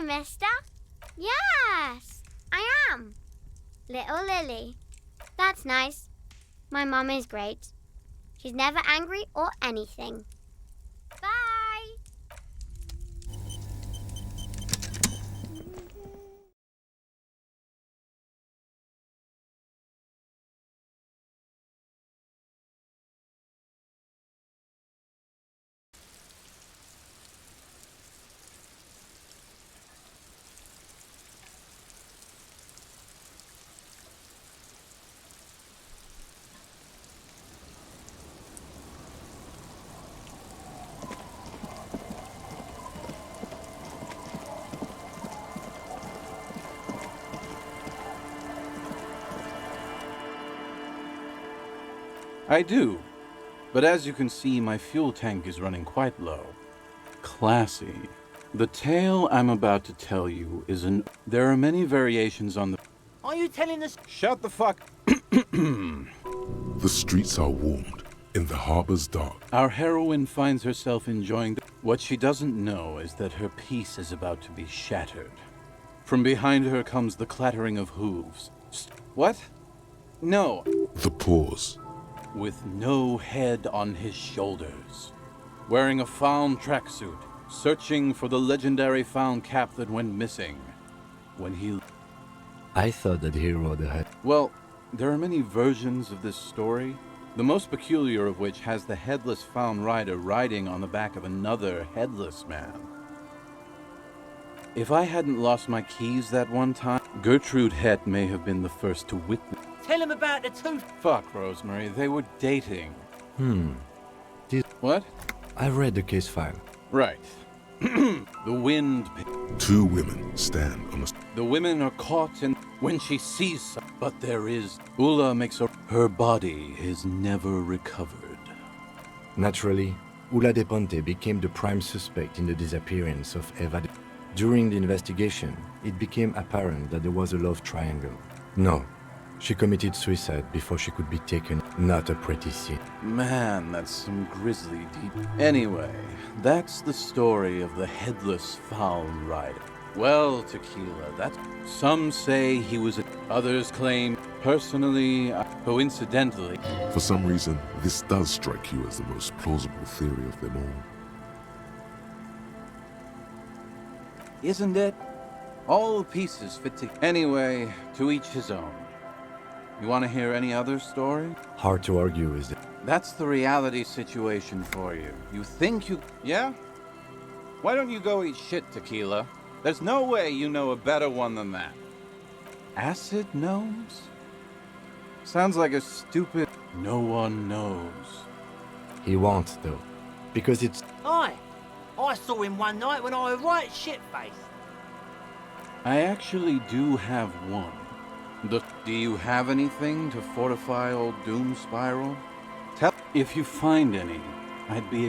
mister. Yes, I am. Little Lily. That's nice. My mum is great. She's never angry or anything. Bye. I do, but as you can see, my fuel tank is running quite low. Classy. The tale I'm about to tell you is There are many variations on the... Are you telling us? Shut the fuck... The streets are warmed, and the harbor's dark. Our heroine finds herself enjoying... What she doesn't know is that her peace is about to be shattered. From behind her comes the clattering of hooves. What? No. The pause. With no head on his shoulders, wearing a found tracksuit, searching for the legendary found cap that went missing. When he... I thought that he rode a head. Well, there are many versions of this story, the most peculiar of which has the headless found rider riding on the back of another headless man. If I hadn't lost my keys that one time, Gertrude Het may have been the first to witness. Tell him about the tooth. Fuck, Rosemary, they were dating. What? I read the case file. Right. The wind... Two women stand on a... The women are caught in... When she sees some... But there is... Ula makes her body is never recovered. Naturally, Ula de Ponte became the prime suspect in the disappearance of Eva. During the investigation, it became apparent that there was a love triangle. No, she committed suicide before she could be taken. Not a pretty scene. Man, that's some grisly deep... Anyway, that's the story of the headless found rider. Well, Tequila, that's... Some say he was... Others claim, personally, coincidentally... For some reason, this does strike you as the most plausible theory of them all. Isn't it? All pieces fit together. Anyway, to each his own. You want to hear any other story? Hard to argue, is it? That's the reality situation for you. You think you... Yeah? Why don't you go eat shit, Tequila? There's no way you know a better one than that. Acid gnomes? Sounds like a stupid... No one knows. He won't, though. Because it's... Aye. I saw him one night when I was right shit-faced. I actually do have one. Do you have anything to fortify old Doom Spiral? Tell if you find any. I'd be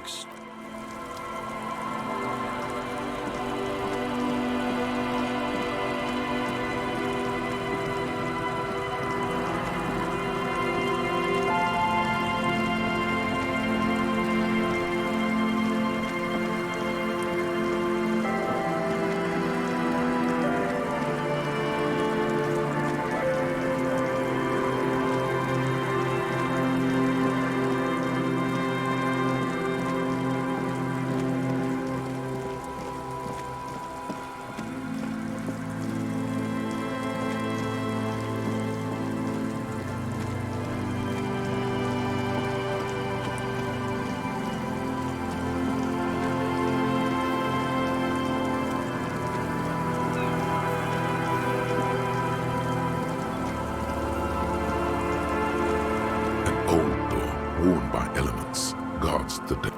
worn by elements, guards the dead.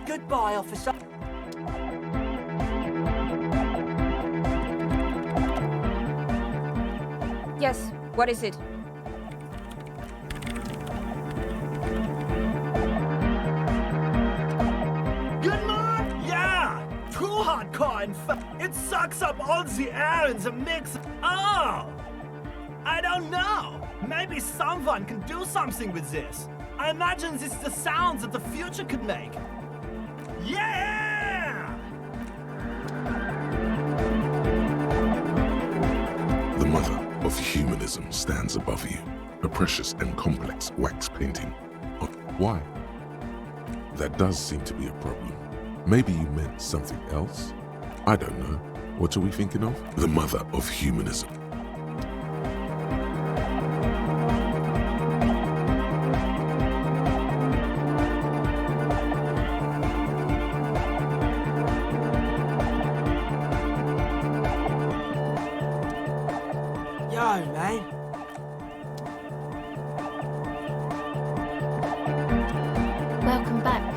Goodbye, officer. Yes, what is it? Good morning! Yeah! Too hardcore in fact. It sucks up all the air in the mix. Oh! I don't know. Maybe someone can do something with this. I imagine this is the sound that the future could make. Yeah! The mother of humanism stands above you, a precious and complex wax painting. Why? That does seem to be a problem. Maybe you meant something else? I don't know. What are we thinking of? The mother of humanism. Yo, man. Welcome back.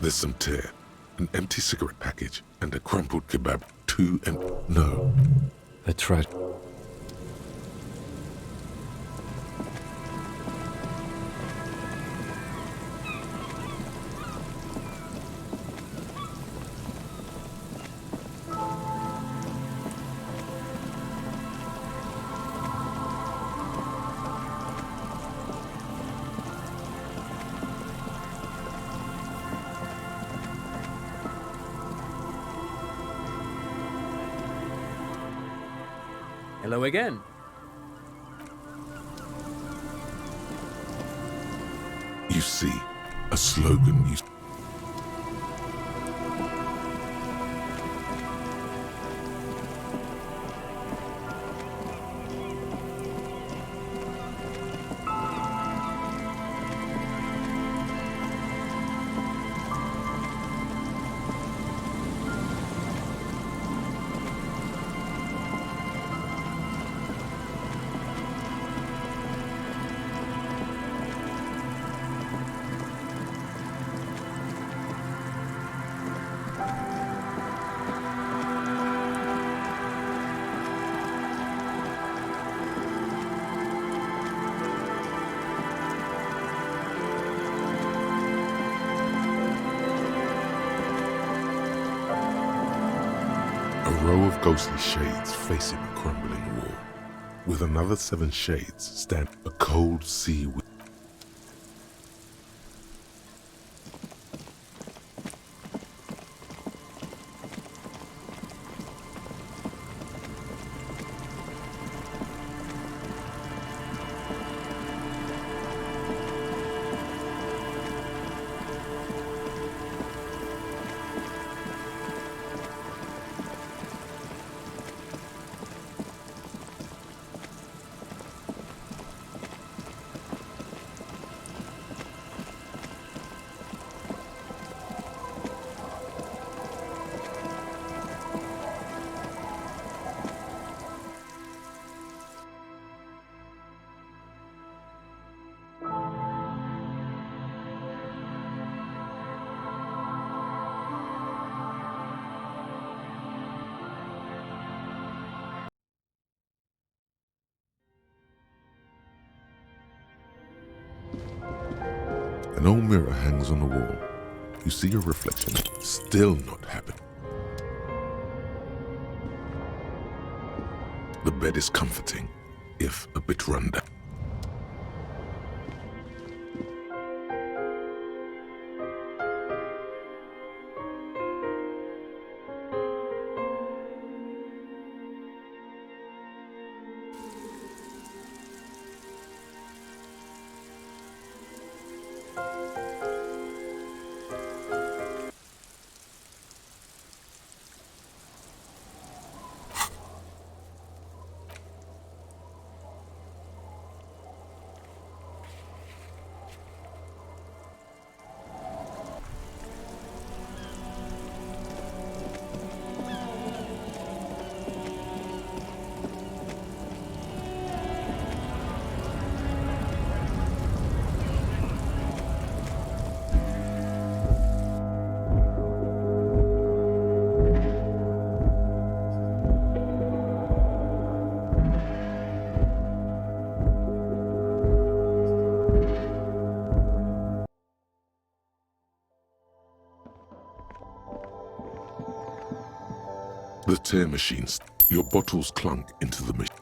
There's some tear, an empty cigarette package, and a crumpled kebab. No. That's right. Hello again. You see, a slogan used. A row of ghostly shades facing a crumbling wall, with another 7 shades stand a cold sea with An old mirror hangs on the wall. You see your reflection, still not happy. The bed is comforting, if a bit run down. The tear machines. Your bottles clunk into the machine.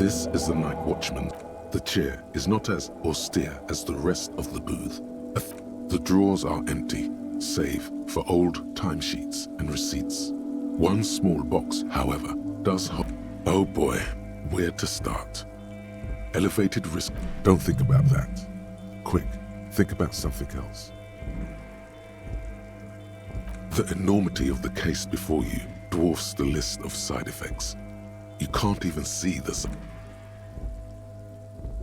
This is the night watchman. The chair is not as austere as the rest of the booth. The drawers are empty, save for old timesheets and receipts. One small box, however, does hold. Oh boy, where to start? Elevated risk. Don't think about that. Quick, think about something else. The enormity of the case before you dwarfs the list of side effects. You can't even see the side.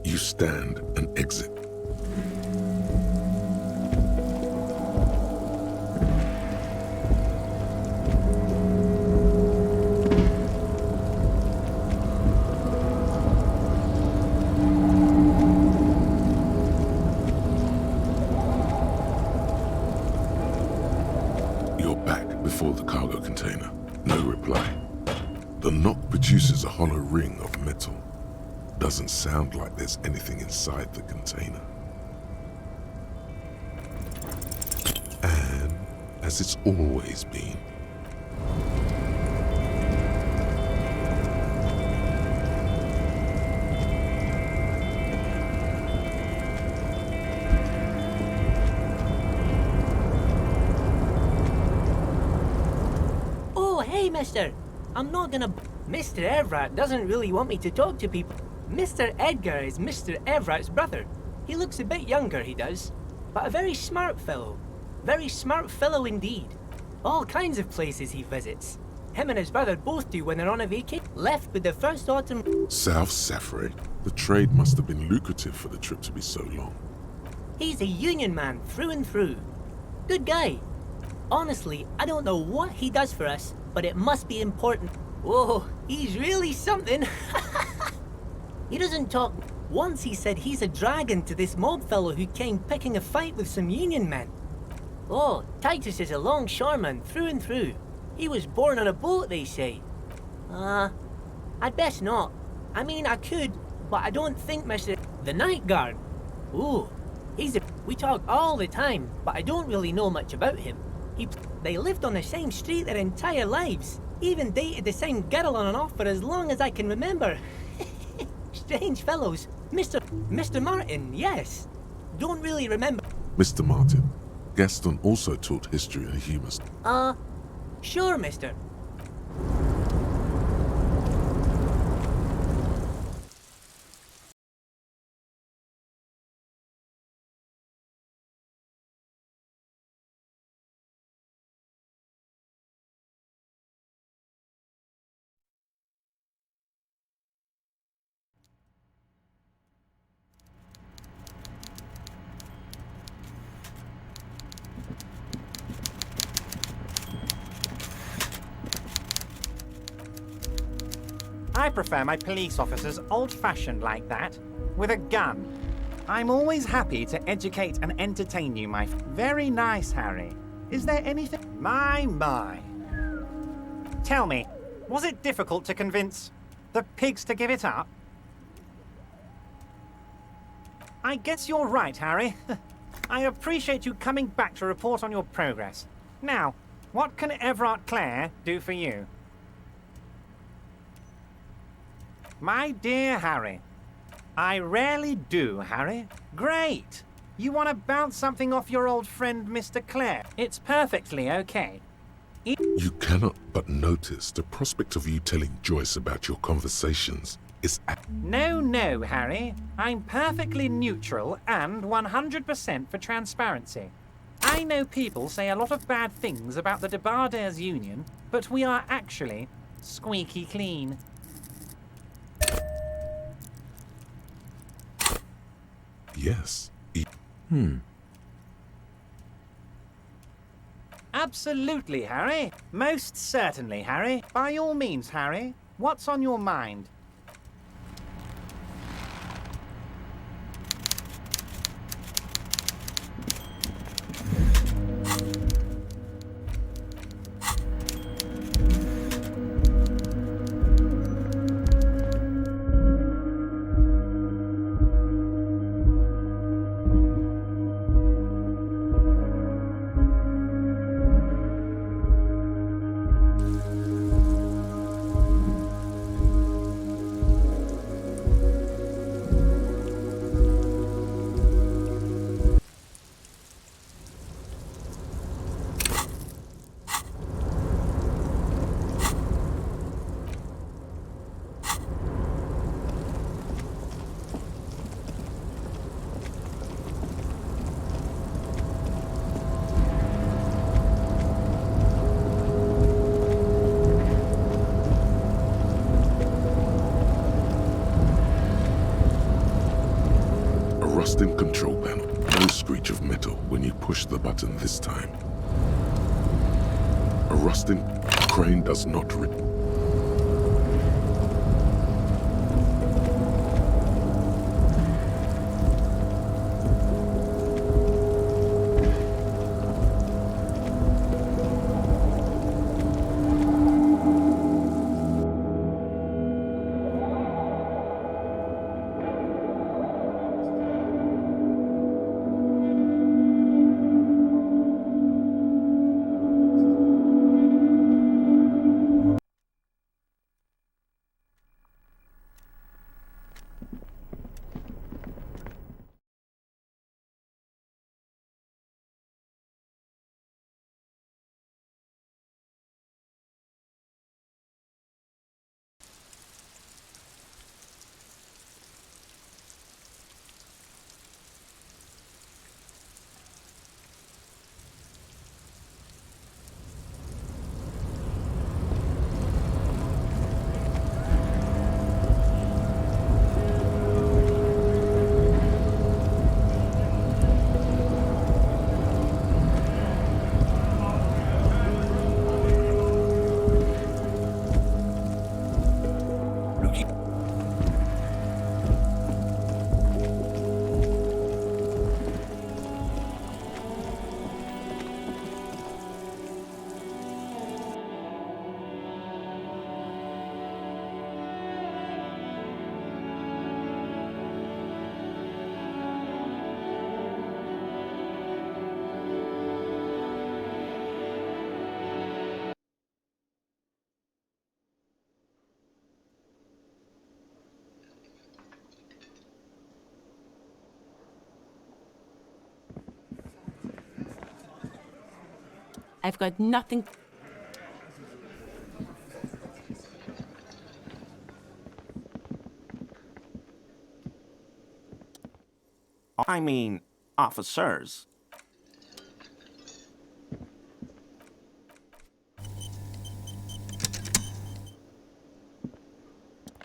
You stand and exit. You're back before the cargo container. No reply. The knock produces a hollow ring of metal. Doesn't sound like there's anything inside the container. And as it's always been, Oh, hey, mister. I'm not gonna... Mr. Everett doesn't really want me to talk to people. Mr. Edgar is Mr. Everett's brother. He looks a bit younger, he does. But a very smart fellow. Very smart fellow indeed. All kinds of places he visits. him and his brother both do when they're on a vacation. Left with the first autumn. South Safari. The trade must have been lucrative for the trip to be so long. He's a union man through and through. Good guy. Honestly, I don't know what he does for us, but it must be important. Whoa, he's really something. He doesn't talk. Once he said he's a dragon to this mob fellow who came picking a fight with some union men. Oh, Titus is a longshoreman through and through. He was born on a boat, they say. I'd best not. I mean, I could, but I don't think Mr. The night guard. Ooh, we talk all the time, but I don't really know much about him. They lived on the same street their entire lives. Even dated the same girl on and off for as long as I can remember. Strange fellows. Mr. Martin, yes. Don't really remember. Mr. Martin. Gaston also taught history and humor. Sure, mister. I prefer my police officers old-fashioned like that, with a gun. I'm always happy to educate and entertain you, Very nice, Harry. Is there anything... My. Tell me, was it difficult to convince the pigs to give it up? I guess you're right, Harry. I appreciate you coming back to report on your progress. Now, what can Everard Clare do for you? My dear Harry, I rarely do, Harry. Great! You want to bounce something off your old friend, Mr. Clare. It's perfectly okay. You cannot but notice the prospect of you telling Joyce about your conversations is... No, Harry. I'm perfectly neutral and 100% for transparency. I know people say a lot of bad things about the Debardairs Union, but we are actually squeaky clean. Yes. Absolutely, Harry. Most certainly, Harry. By all means, Harry. What's on your mind? Rusting control panel. No screech of metal when you push the button this time. A rusting crane does not rip. I've got nothing. I mean, officers.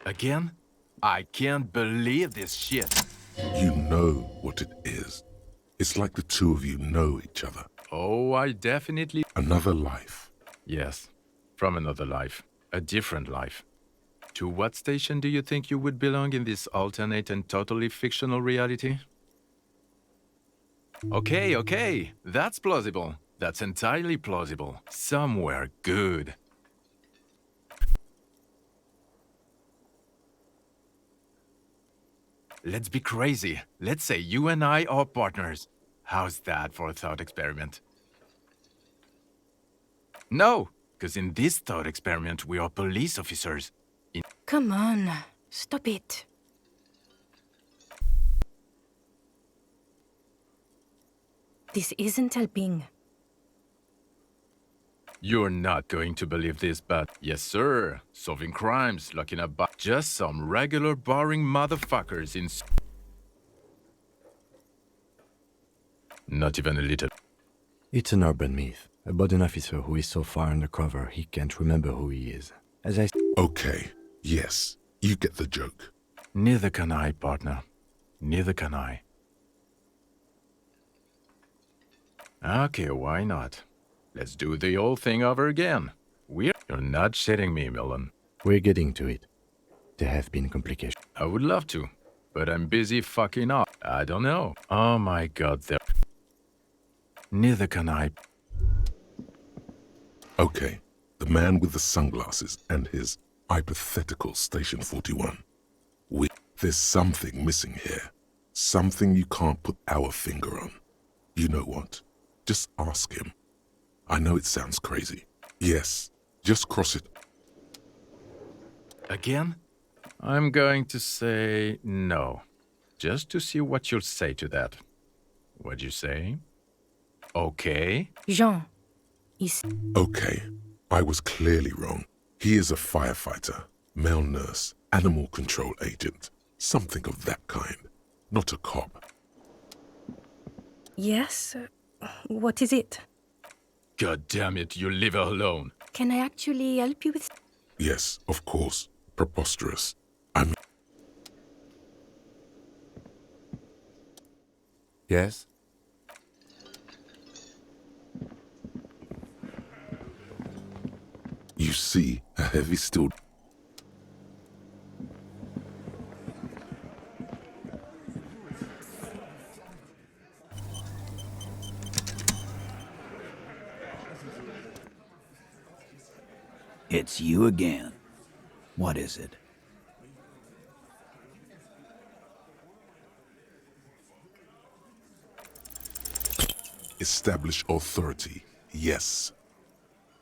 Again? I can't believe this shit. You know what it is. It's like the two of you know each other. Oh, I definitely... Another life. Yes, from another life. A different life. To what station do you think you would belong in this alternate and totally fictional reality? Okay, that's plausible. That's entirely plausible. Somewhere good. Let's be crazy. Let's say you and I are partners. How's that for a thought experiment? No, because in this thought experiment, we are police officers. Come on, stop it. This isn't helping. You're not going to believe this, but yes, sir. Solving crimes, locking up just some regular boring motherfuckers in... Not even a little. It's an urban myth about an officer who is so far undercover he can't remember who he is. As I... Okay, yes, you get the joke. Neither can I, partner. Neither can I. Okay, why not? Let's do the old thing over again. You're not shitting me, Millen. We're getting to it. There have been complications. I would love to, but I'm busy fucking up. I don't know. Oh my god, there... Neither can I. Okay, the man with the sunglasses and his hypothetical Station 41. There's something missing here. Something you can't put our finger on. You know what? Just ask him. I know it sounds crazy. Yes, just cross it. Again? I'm going to say no. Just to see what you'll say to that. What'd you say? Okay? Jean, is... Okay, I was clearly wrong. He is a firefighter, male nurse, animal control agent, something of that kind. Not a cop. Yes? What is it? God damn it, you leave her alone. Can I actually help you with... Yes, of course. Preposterous. Yes? You see a heavy steel... It's you again. What is it? Establish authority. Yes.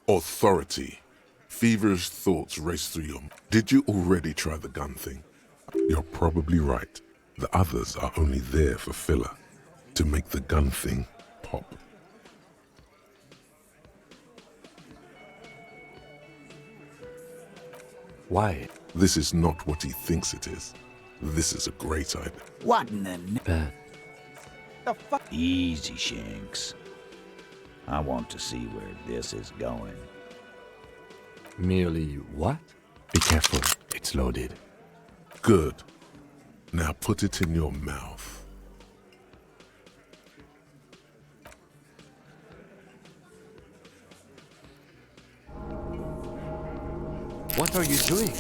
Authority. Feverish thoughts race through your... Did you already try the gun thing? You're probably right. The others are only there for filler. To make the gun thing pop. Why? This is not what he thinks it is. This is a great idea. What in the... Bad. The fuck? Easy, Shanks. I want to see where this is going. Merely what? Be careful, it's loaded. Good. Now put it in your mouth. What are you doing?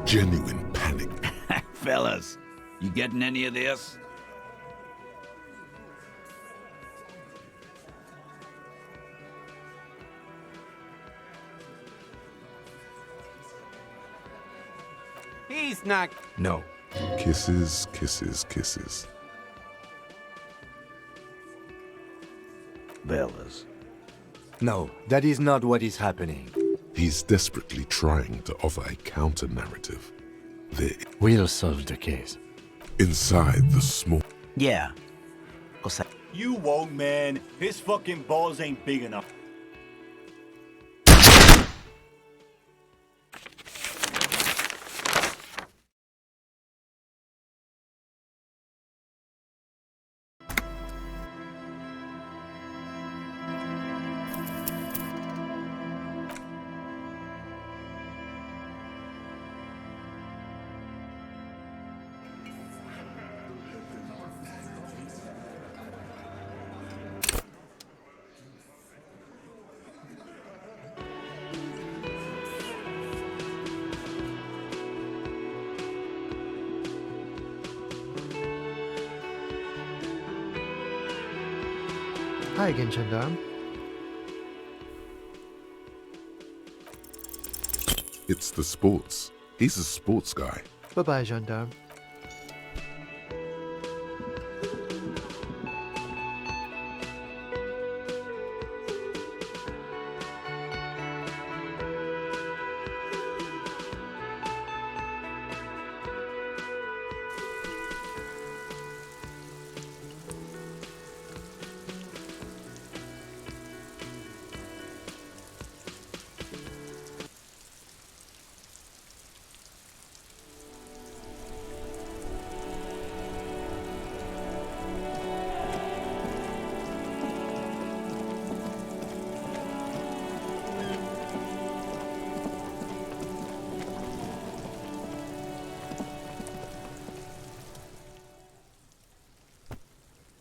Genuine panic. Fellas, you getting any of this? He's not... No. Kisses, kisses, kisses. Fellas. No, that is not what is happening. He's desperately trying to offer a counter-narrative. We'll solve the case. Inside the small... Yeah. You won't, man. His fucking balls ain't big enough. Hi again, gendarme. It's the sports. He's a sports guy. Bye-bye, gendarme.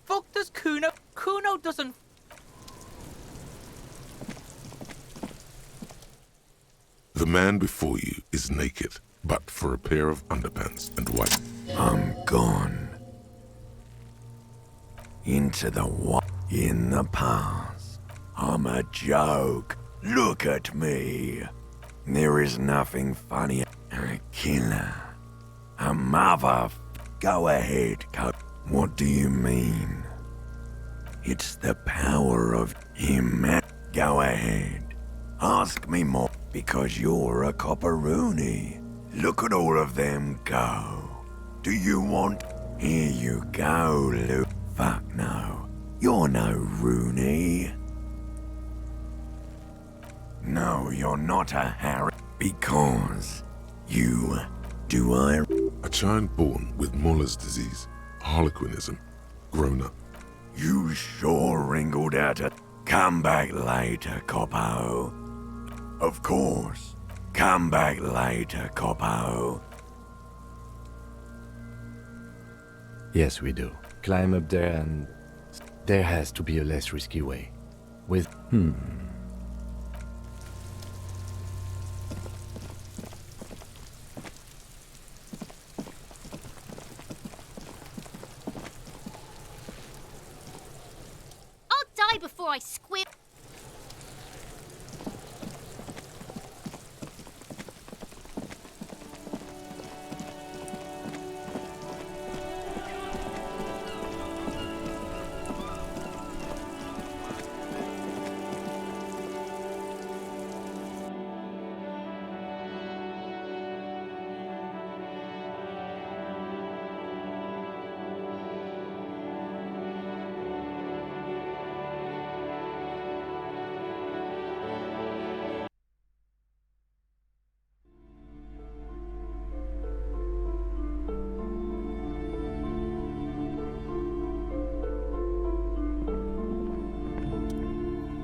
Fuck does Kuno? Kuno doesn't. The man before you is naked, but for a pair of underpants and white. I'm gone. Into the what? In the past. I'm a joke. Look at me. There is nothing funny. A killer. A mother. Go ahead, What do you mean? It's the power of him. Go ahead. Ask me more, because you're a copperoony. Look at all of them go. Do you want? Here you go, Luke. Fuck no. You're no Rooney. No, you're not a Harry. Because you... Do I? A child born with Muller's disease, harlequinism, grown up. You sure wrinkled out a... Come back later, Coppo. Of course. Come back later, Coppo. Yes, we do. Climb up there and... There has to be a less risky way. With... I'll die before I squib.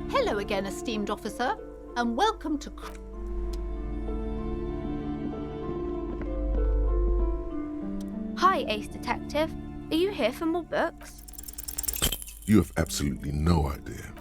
Hello again, esteemed officer, and welcome to... Hi, Ace Detective. Are you here for more books? You have absolutely no idea.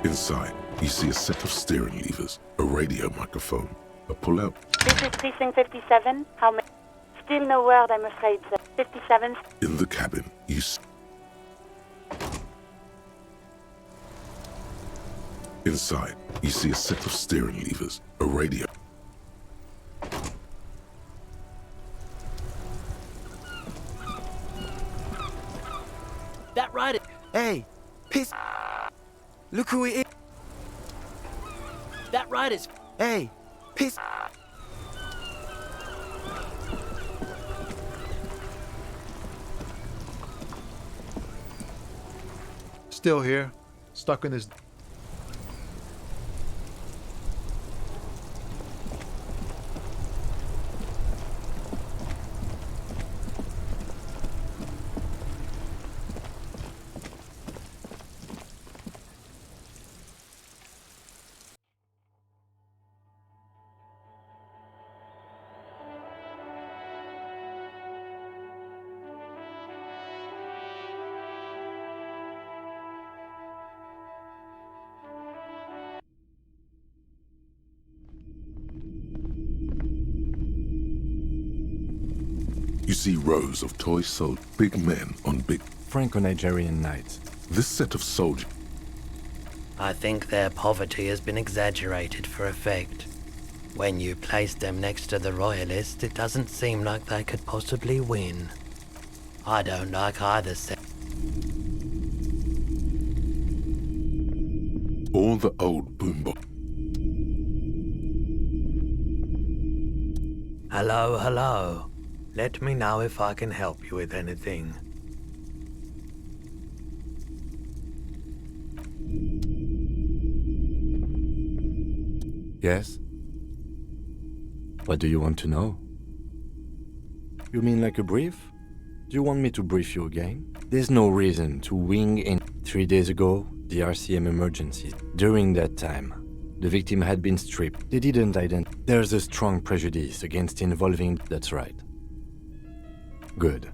Inside, you see a set of steering levers, a radio microphone, a pull-out. This is Precinct 57. How many? Still no word, I'm afraid, sir. 57. In the cabin, you see... Inside, you see a set of steering levers, a radio... Hey, piss. Look who it is. That rider's. Hey, piss. Still here, stuck in this. You see rows of toy sold big men on big Franco-Nigerian knights. This set of soldiers. I think their poverty has been exaggerated for effect. When you place them next to the royalists, it doesn't seem like they could possibly win. I don't like either set. All the old boombox. Hello, hello. Let me know if I can help you with anything. Yes? What do you want to know? You mean like a brief? Do you want me to brief you again? There's no reason to wing in. 3 days ago, the RCM emergency. During that time, the victim had been stripped. They didn't identify. There's a strong prejudice against involving. That's right. Good.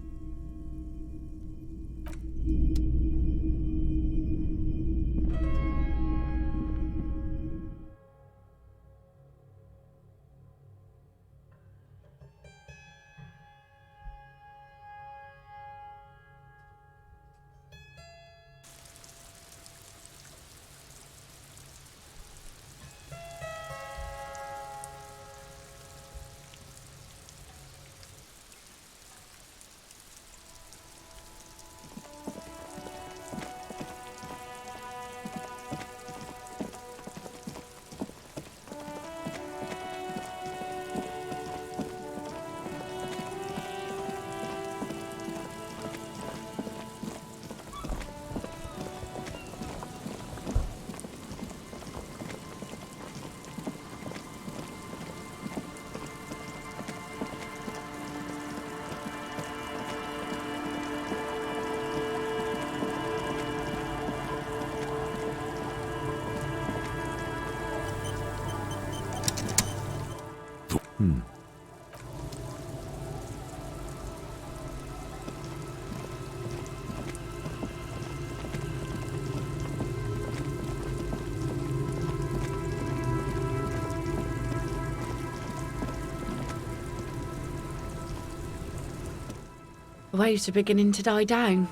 The waves are beginning to die down.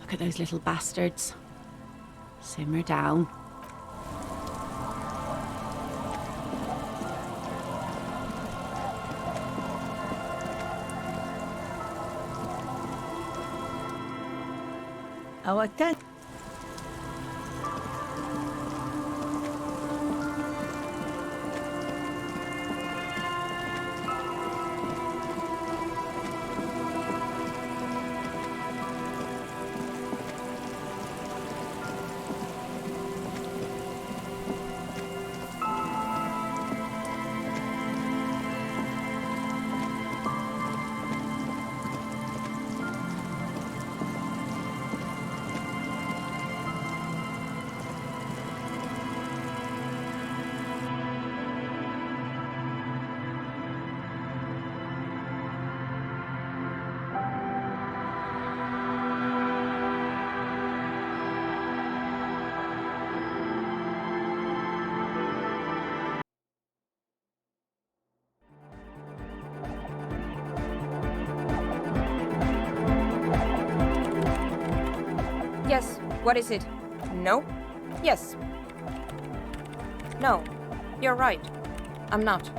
Look at those little bastards. Simmer down. Oh, I don't. Yes, what is it? No? Yes. No, you're right. I'm not.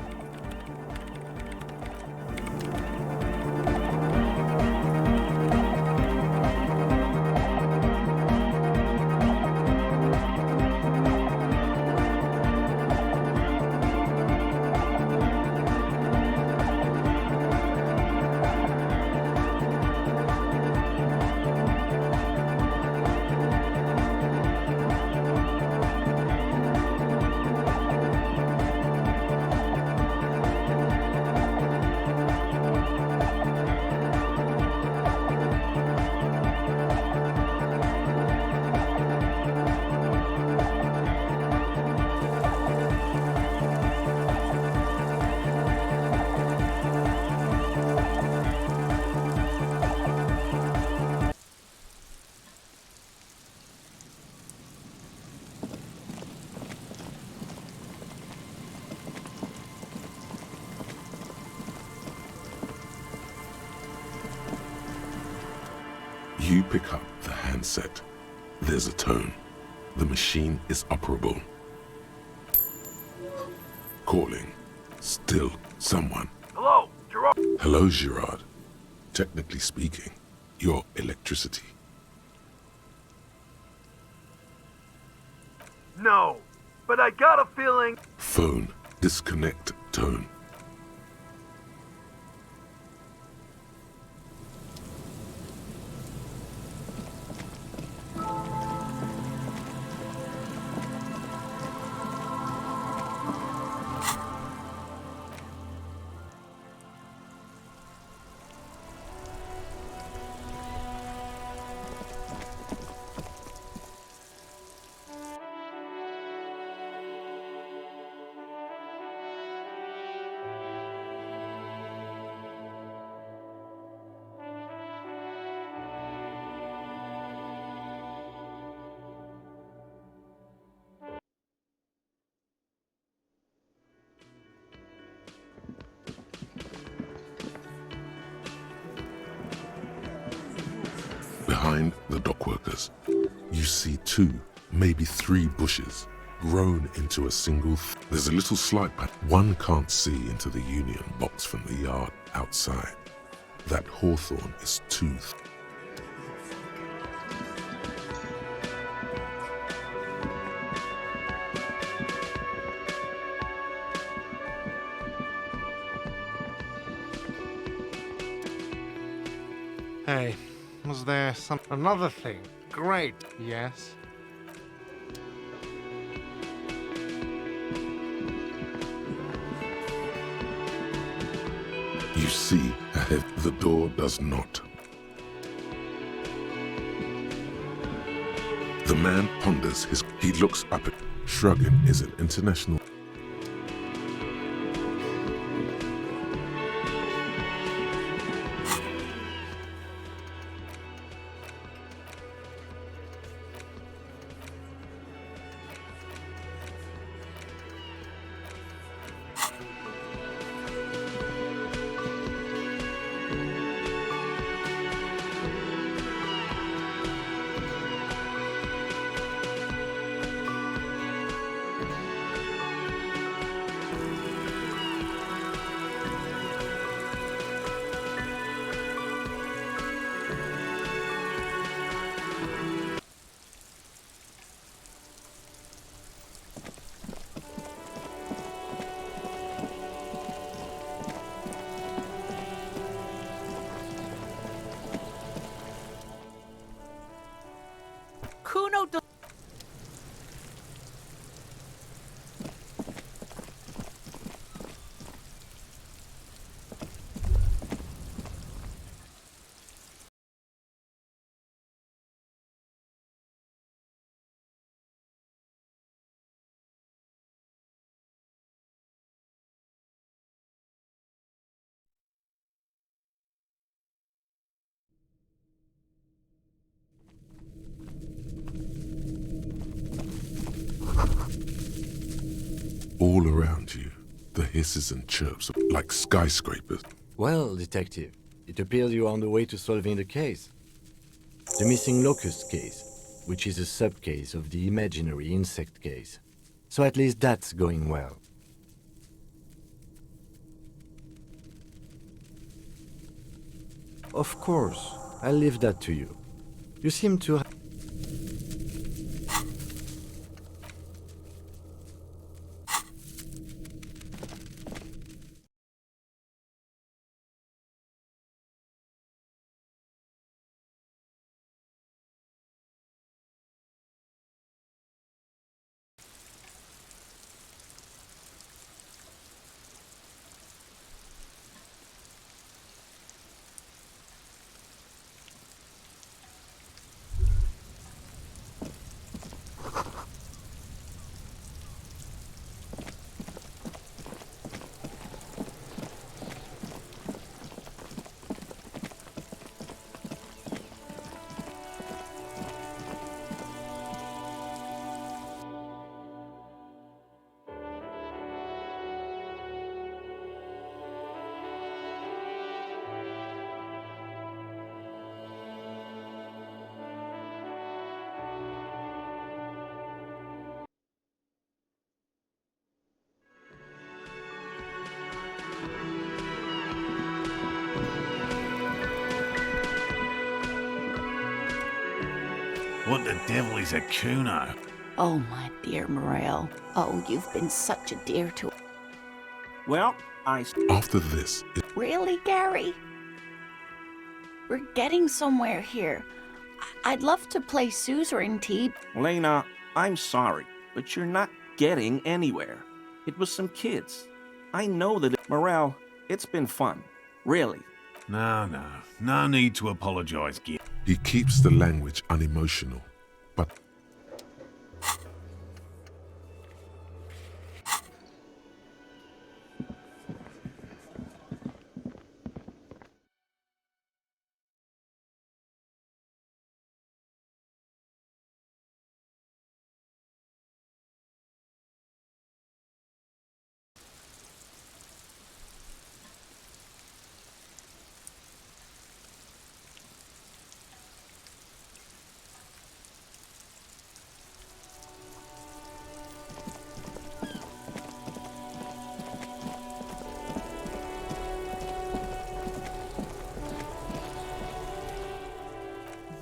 You pick up the handset. There's a tone. The machine is operable. Calling. Still someone. Hello, Gerard. Hello, Gerard. Technically speaking, you're electricity. No, but I got a feeling. Phone. Disconnect tone. Behind the dockworkers, you see 2, maybe 3 bushes grown into a single. There's a little slide path. One can't see into the union box from the yard outside. That hawthorn is toothed. Hey, was there another thing? Great, yes? You see ahead, the door does not. The man ponders he looks up at. Shrugging is an international. Kuno All around you, the hisses and chirps are like skyscrapers. Well, detective, it appears you're on the way to solving the case. The missing locust case, which is a sub-case of the imaginary insect case. So at least that's going well. Of course, I'll leave that to you. You seem to have... What the devil is a Kuno? Oh, my dear Morel. Oh, you've been such a dear to... Well, After this, Really, Gary? We're getting somewhere here. I'd love to play suzerainty. Lena, I'm sorry, but you're not getting anywhere. It was some kids. I know that... Morel, it's been fun. Really. No need to apologize, Gil. he keeps the language unemotional, but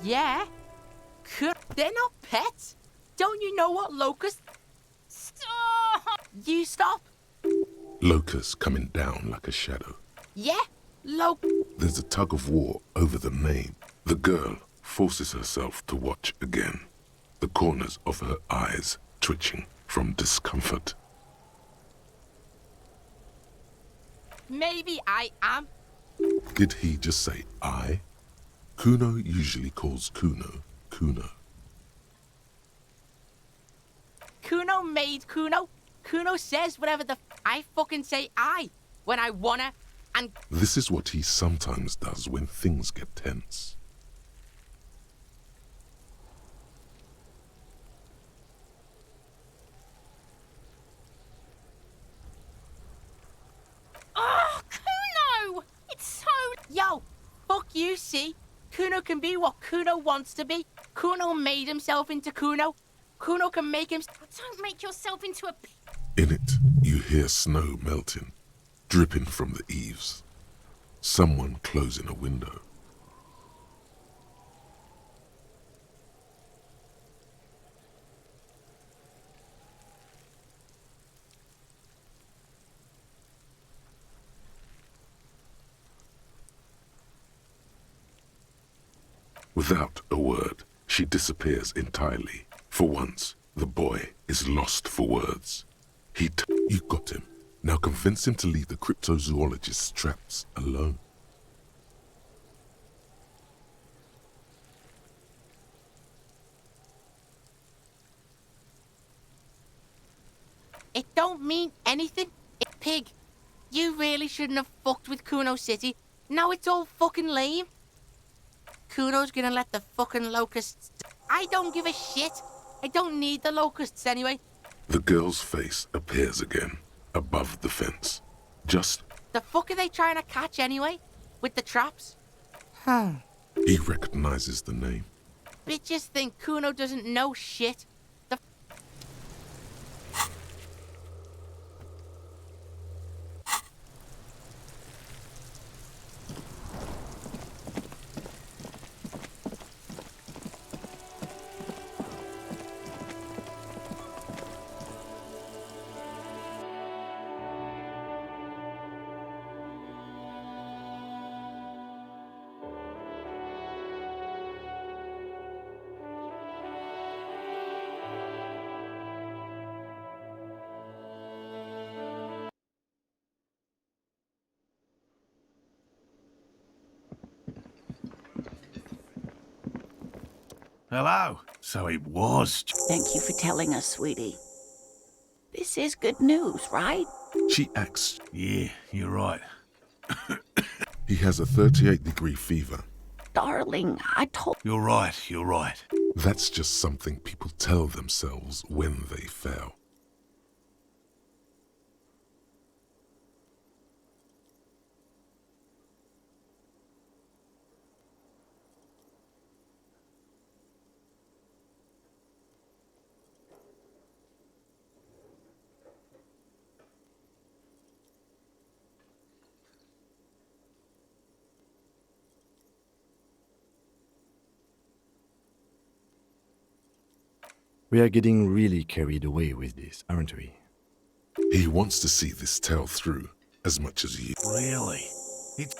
Yeah? They're not pets. Don't you know what locusts... Stop! You stop. locusts coming down like a shadow. Yeah? There's a tug of war over the name. The girl forces herself to watch again, the corners of her eyes twitching from discomfort. Maybe I am. Did he just say I? Kuno usually calls Kuno Kuno. Kuno made Kuno. Kuno says whatever the I fucking say I when I wanna, and This is what he sometimes does when things get tense. oh, Kuno! It's so yo, fuck you. See, Kuno can be what Kuno wants to be. Kuno made himself into Kuno. Kuno can make him. Don't make yourself into a. In it, you hear snow melting, dripping from the eaves. Someone closing a window. Without a word, she disappears entirely. For once, the boy is lost for words. You got him. Now convince him to leave the cryptozoologist's traps alone. It don't mean anything. Pig, you really shouldn't have fucked with Kuno City. Now it's all fucking lame. Kuno's gonna let the fucking locusts... I don't give a shit. I don't need the locusts anyway. The girl's face appears again, above the fence. Just... The fuck are they trying to catch anyway? With the traps? He recognizes the name. Bitches think Kuno doesn't know shit. The... Hello. So it was. Thank you for telling us, sweetie. This is good news, right? She acts. Yeah, you're right. He has a 38-degree fever. Darling, I told... You're right, you're right. That's just something people tell themselves when they fail. We are getting really carried away with this, aren't we? He wants to see this tale through as much as you. Really?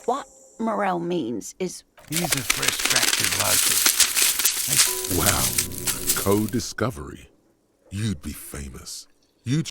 What Morel means is... He's a frustrated locust. Wow. Co-discovery. You'd be famous. You'd...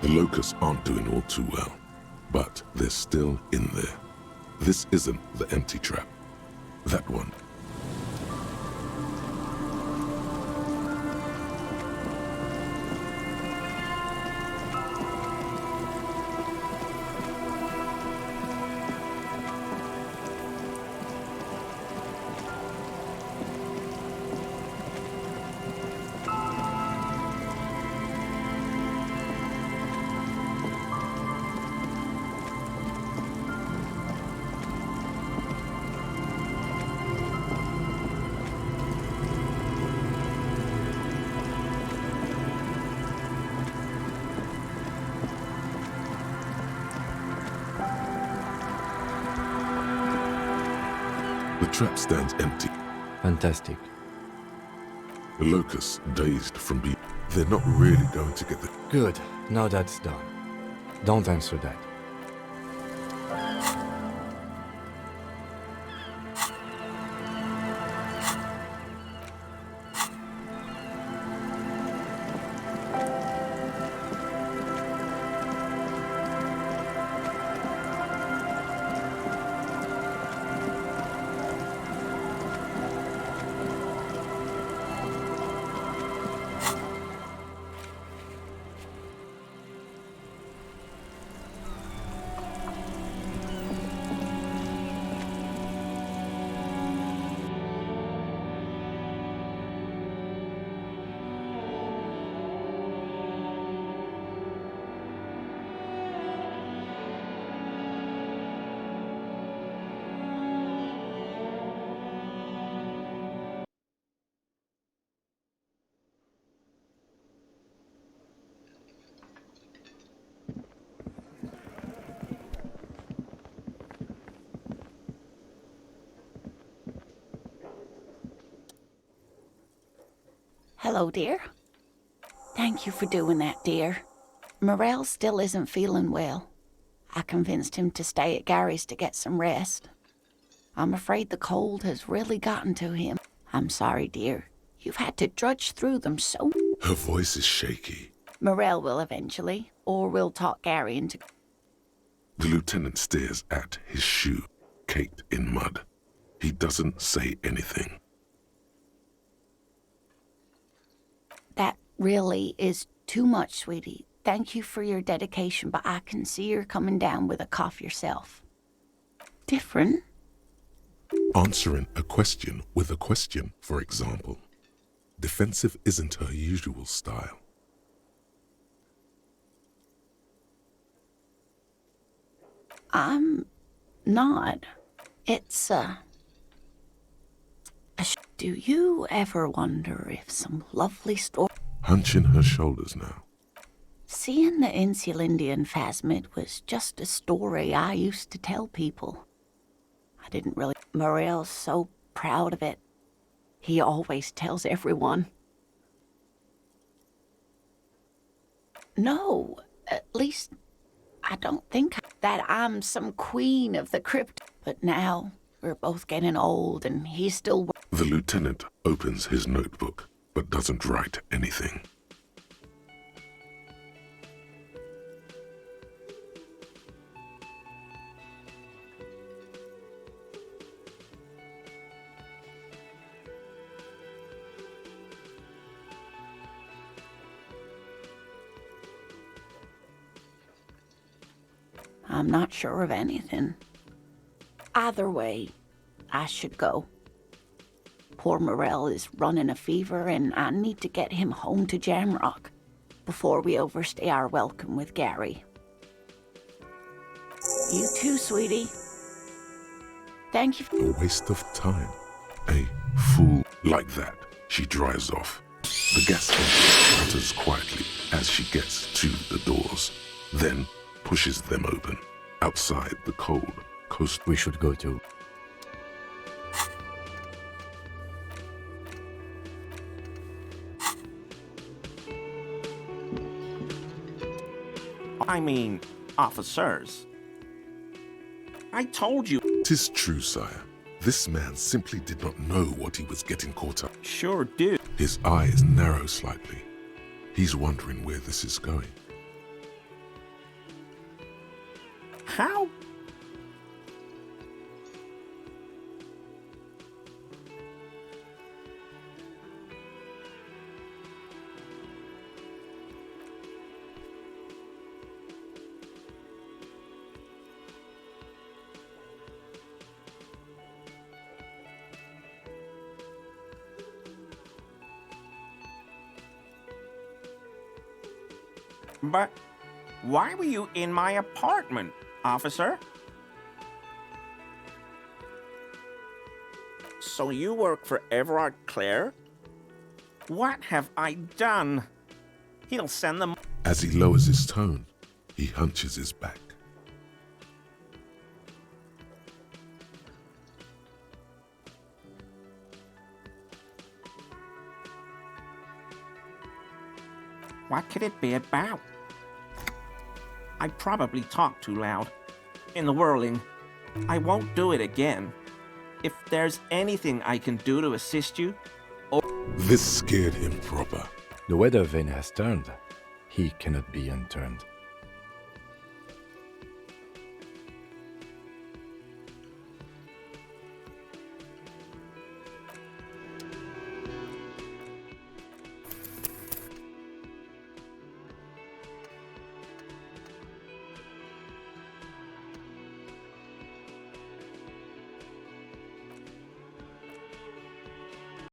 The locusts aren't doing all too well, but they're still in there. This isn't the empty trap. That one. The trap stands empty. Fantastic. The locusts, dazed from being... They're not really going to get the... Good. Now that's done. Don't answer that. Hello, dear. Thank you for doing that, dear. Morel still isn't feeling well. I convinced him to stay at Gary's to get some rest. I'm afraid the cold has really gotten to him. I'm sorry, dear. You've had to drudge through them so... Her voice is shaky. Morel will eventually, or we'll talk Gary into... The lieutenant stares at his shoe, caked in mud. He doesn't say anything. That really is too much, sweetie. Thank you for your dedication, but I can see you're coming down with a cough yourself. Different? Answering a question with a question, for example. Defensive isn't her usual style. I'm not. It's, do you ever wonder if some lovely story... Hunching her shoulders now. Seeing the Insulindian phasmid was just a story I used to tell people. I didn't really... Morel's so proud of it. He always tells everyone. No, at least I don't think that I'm some queen of the crypt. But now we're both getting old and he's still... The lieutenant opens his notebook, but doesn't write anything. I'm not sure of anything. Either way, I should go. Poor Morel is running a fever and I need to get him home to Jamrock before we overstay our welcome with Gary. You too, sweetie. Thank you for... A waste of time. A fool like that. She drives off. The gas engine sputters quietly as she gets to the doors, then pushes them open. Outside the cold coast we should go to. I mean, officers. I told you. 'Tis true, sire. This man simply did not know what he was getting caught up. Sure did. His eyes narrow slightly. He's wondering where this is going. How? But why were you in my apartment, officer? So you work for Everard Clare? What have I done? He'll send them... As he lowers his tone, he hunches his back. What could it be about? I probably talked too loud. In the whirling. I won't do it again. If there's anything I can do to assist you, or... This scared him proper. The weather vane has turned. He cannot be unturned.